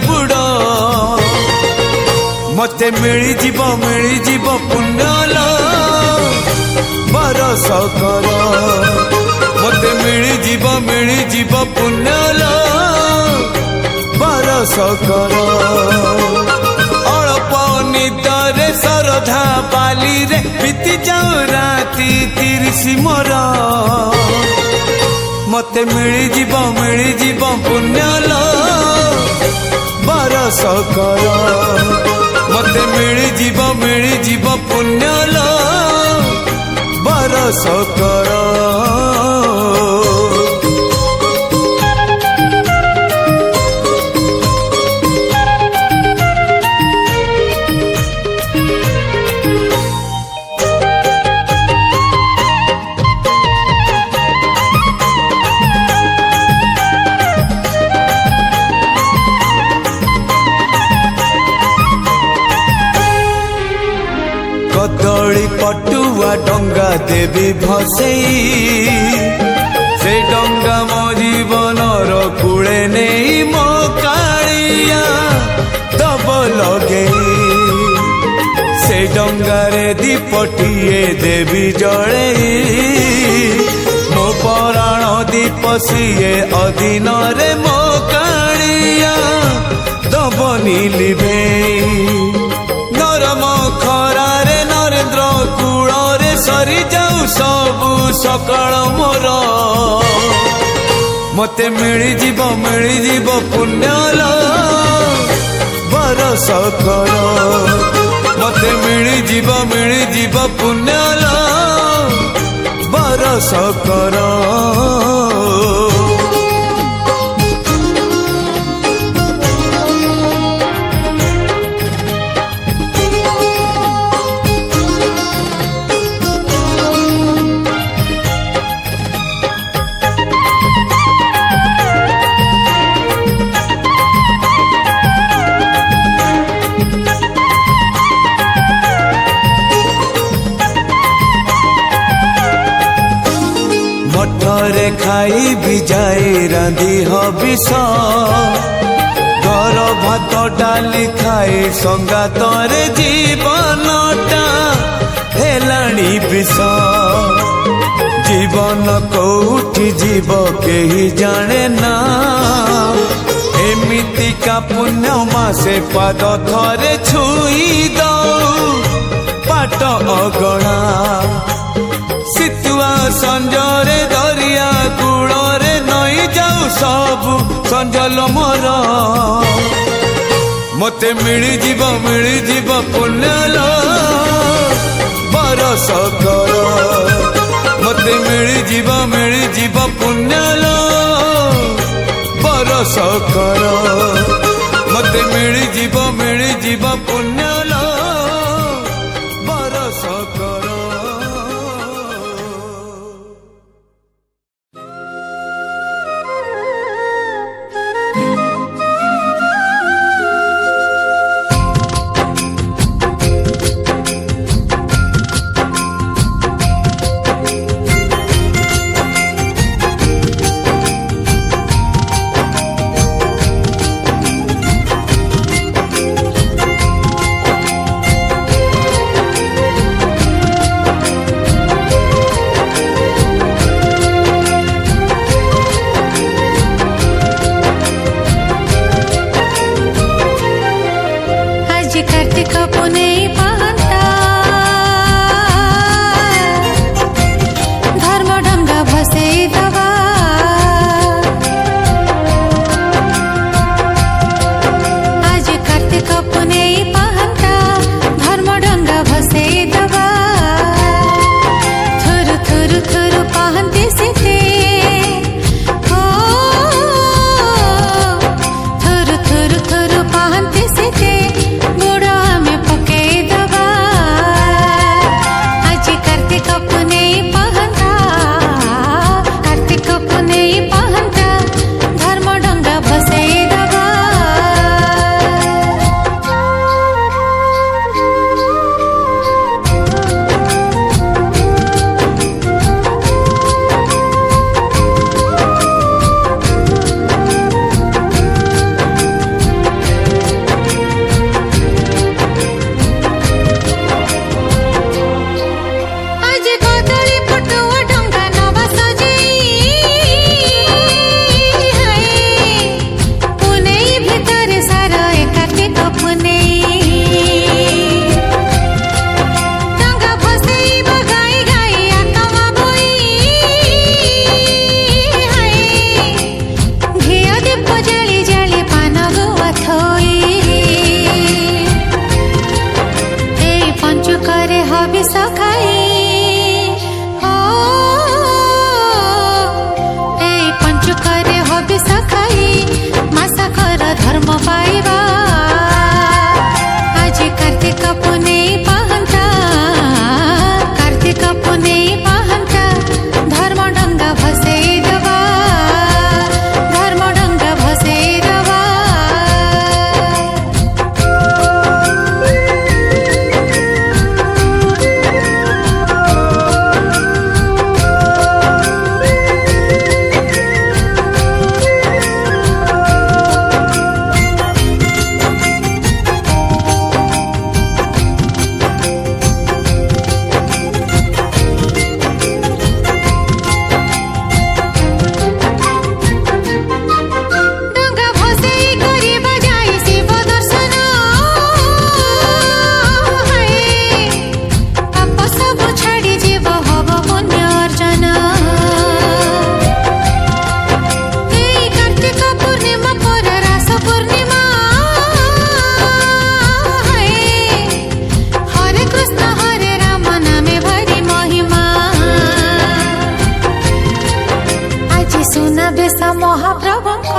बुड़ मते मिली जीव पुण्यल बरस कर मते मिली जीव पुण्यल बरस कर अल्प निदरे श्रद्धा बाली रे बीती जाऊ राती 30 मोर मते मिली जीव पुण्यल बरस कर मते मिली जीव पुण्यल बरस कर कदली पटुआ डंगा देवी भसई से डंगा मो जीवनर कूले नहीं मो कालिया दब लगे से डंगारे दीपटिए देवी जड़े मो पराण दीप सीए अधीन रे मो कालिया दब नीलिभे नरम खरारे नरेंद्र कूଳରେ सरी जाऊ सबु सकाळ मोर मते मिली जीव पुण्यल बरस कर मते मिली जीव पुण्यल बरस कर मठरे खाई भी जाए रांधी हबिष घर भात डाली खाए संगातरे जीवनटा हेलाणी विष जीवन कोठी जीव केही जाने ना एमिति का पुण्य मासे पाद थरे छुई दऊ पाट अगणा सितुआ संजरे दरिया कूଳରେ नई जाऊ सबु संजल मोर मते मिली जीव पुण्यल बरस कर मते मिली जीव पुण्यल बरस कर मते मिली जीव पुण्यल बरस कर सुनाबेश महाप्रभुଙ୍କ